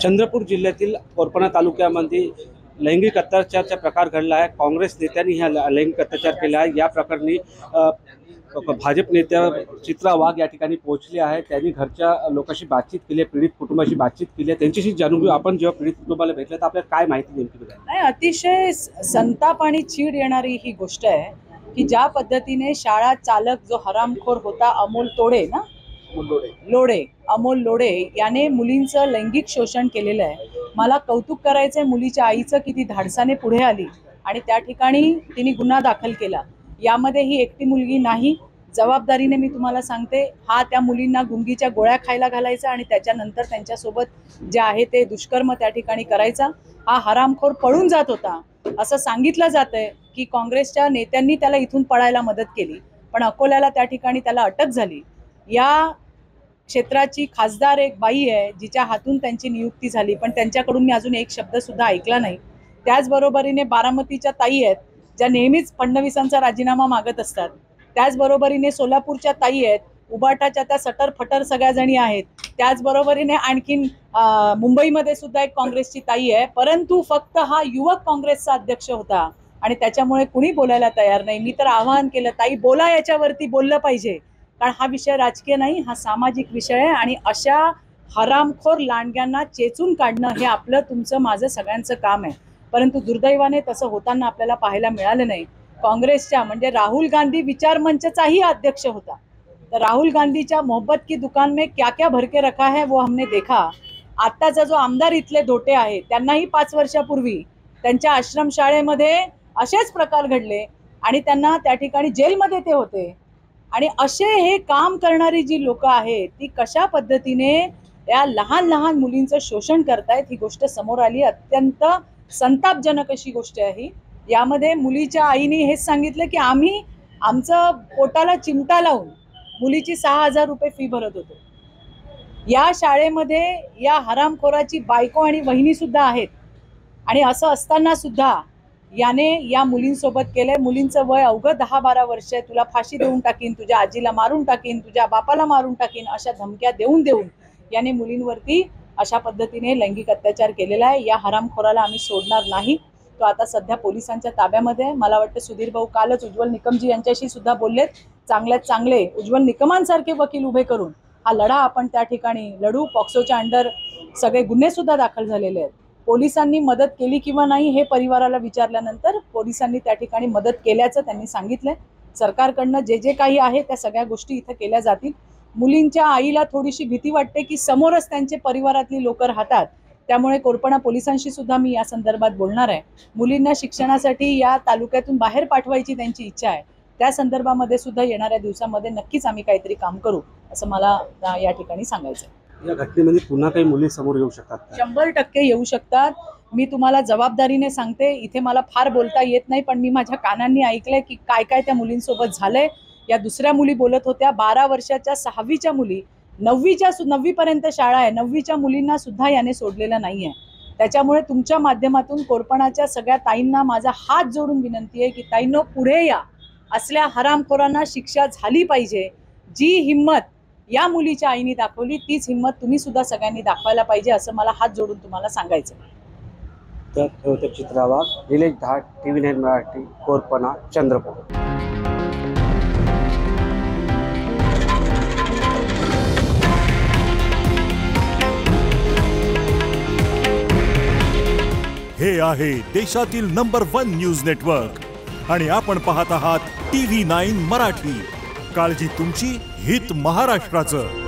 चंद्रपूर जिल्ह्यातील कोरपणा तालुक्यामध्ये लैंगिक अत्याचाराचा प्रकार घडला आहे। काँग्रेस नेत्यांनी हा लैंगिक अत्याचार केला आहे। या प्रकरणी भाजप नेत्या चित्रा वाघ या ठिकाणी पोहोचले आहेत। त्यांनी घरच्या लोकांशी बातचीत केली आहे, पीडित कुटुंबाशी बातचीत केली आहे। त्यांच्याशी जाणून घेऊ आपण, जेव्हा पीडित कुटुंबाला भेटलं तर आपल्याला काय माहिती नेमकी मिळाली? नाही, अतिशय संताप आणि चीड येणारी ही गोष्ट आहे की ज्या पद्धतीने शाळा चालक जो हरामखोर होता अमोल लोढे याने मुलींचं लैंगिक शोषण केलेलं आहे। मला कौतुक करायचंय मुलीच्या आईचं, किती धाडसाने पुढे आली आणि त्या ठिकाणी तिने गुन्हा दाखल केला। यामध्ये ही एकटी मुलगी नाही, जबाबदारीने मी तुम्हाला सांगते, हा त्या मुलींना गुंगीच्या गोळ्या खायला घालायचा आणि त्याच्यानंतर त्यांच्यासोबत जे आहे ते दुष्कर्म त्या ठिकाणी करायचा। हा हरामखोर पळून जात होता असं सांगितलं जातंय की काँग्रेसच्या नेत्यांनी त्याला इथून पळायला मदत केली, पण अकोल्याला त्या ठिकाणी त्याला अटक झाली। या क्षेत्राची खासदार एक बाई आहे जिच्या हातून त्यांची नियुक्ती झाली, पण त्यांच्याकडून मी अजून एक शब्द सुद्धा ऐकला नाही। त्याचबरोबरीने बारामतीच्या ताई आहेत ज्या नेहमीच फडणवीसांचा राजीनामा मागत असतात। त्याचबरोबरीने सोलापूरच्या ताई आहेत, उबाटाच्या त्या सटर फटर सगळ्या जणी आहेत। त्याचबरोबरीने आणखीन मुंबईमध्ये सुद्धा एक काँग्रेसची ताई आहे, परंतु फक्त हा युवक काँग्रेसचा अध्यक्ष होता आणि त्याच्यामुळे कुणी बोलायला तयार नाही। मी तर आवाहन केलं, ताई बोला, याच्यावरती बोललं पाहिजे, कारण हा विषय राजकीय नाही, हा सामाजिक विषय आहे आणि अशा हरामखोर लांडग्यांना चेचून काढणं हे आपलं तुमचं माझं सगळ्यांचं काम आहे। परंतु दुर्दैवाने तसं होताना आपल्याला पाहायला मिळालं नाही। काँग्रेसच्या म्हणजे राहुल गांधी विचार मंचचाही अध्यक्ष होता, तर राहुल गांधीच्या मोहब्बत की दुकान में क्या क्या भर के रखा है वो हमने देखा। आत्ताचा जो आमदार इथले धोटे आहे त्यांनाही 5 वर्षापूर्वी त्यांच्या आश्रमशाळेमध्ये असेच प्रकार घडले आणि त्यांना त्या ठिकाणी जेलमध्ये ते होते। आणि असे हे काम करणारी जी लोक आहेत ती कशा पद्धतीने या लहान लहान मुलींचं शोषण करतायत ही गोष्ट समोर आली। अत्यंत संतापजनक अशी गोष्ट आहे। यामध्ये मुलीच्या आईने हेच सांगितलं की आम्ही आमचं पोटाला चिमटा लावून मुलीची 6,000 रुपये फी भरत होतो। या शाळेमध्ये या हरामखोराची बायको आणि वहिनी सुद्धा आहेत आणि असं असताना सुद्धा याने या मुलींसोबत केलंय। मुलींचं वय अवघं 10-12 वर्ष आहे। तुला फाशी देऊन टाकीन, तुझ्या आजीला मारून टाकीन, तुझ्या बापाला मारून टाकीन, अशा धमक्या देऊन याने मुलींवरती अशा पद्धतीने लैंगिक अत्याचार केलेला आहे। या हरामखोराला आम्ही सोडणार नाही। तो आता सध्या पोलिसांच्या ताब्यामध्ये आहे। मला वाटतं सुधीर भाऊ कालच उज्ज्वल निकमजी यांच्याशी सुद्धा बोललेत। चांगल्यात चांगले उज्ज्वल निकमांसारखे वकील उभे करून हा लढा आपण त्या ठिकाणी लढू। पॉक्सोच्या अंडर सगळे गुन्हे सुद्धा दाखल झालेले आहेत। पोलिसांनी मदत केली किंवा नाही हे परिवाराला विचारल्यानंतर पोलिसांनी त्या ठिकाणी मदत केल्याचं त्यांनी सांगितलंय। सरकारकडनं जे जे काही आहे त्या सगळ्या गोष्टी इथं केल्या जातील। मुलींच्या आईला थोडीशी भीती वाटते की समोरच त्यांचे परिवारातली लोक राहतात, त्यामुळे कोरपणा पोलिसांशी सुद्धा मी या संदर्भात बोलणार आहे। मुलींना शिक्षणासाठी या तालुक्यातून बाहेर पाठवायची त्यांची इच्छा आहे, त्या संदर्भामध्ये सुद्धा येणाऱ्या दिवसामध्ये नक्कीच आम्ही काहीतरी काम करू असं मला या ठिकाणी सांगायचं आहे। या घटनेमध्ये पुन्हा काही मुली समोर येऊ शकतात? 100% येऊ शकतात। मी तुम्हाला जबाबदारीने सांगते, इथे मला फार बोलता येत नाही, पण मी माझ्या कानांनी ऐकलंय की काय काय त्या मुलींसोबत झालंय। या दुसऱ्या मुली बोलत होत्या, 12 वर्षाच्या 6वीच्या मुली, 9वी पर्यंत शाळा आहे, 9वीच्या मुलींना सुद्धा याने सोडलेलं नाहीये। त्याच्यामुळे तुमच्या माध्यमातून कोरपणाच्या सगळ्या ताईंना माझा हात जोडून विनंती आहे की ताईंनो, पुढे या, असल्या हरामखोरांना शिक्षा झाली पाहिजे। जी हिम्मत या मुलीच्या आईने दाखवली तीच हिम्मत तुम्ही सुद्धा सगळ्यांनी दाखवायला पाहिजे असं मला हात जोडून तुम्हाला सांगायचं। तर चित्रा वाघ, निलेश धाट, TV9 मराठी, कोरपणा, चंद्रपूर। हे आहे देशातील नंबर 1 न्यूज नेटवर्क आणि आपण पाहत आहात TV9 मराठी। काळजी तुमची, हित महाराष्ट्राचं।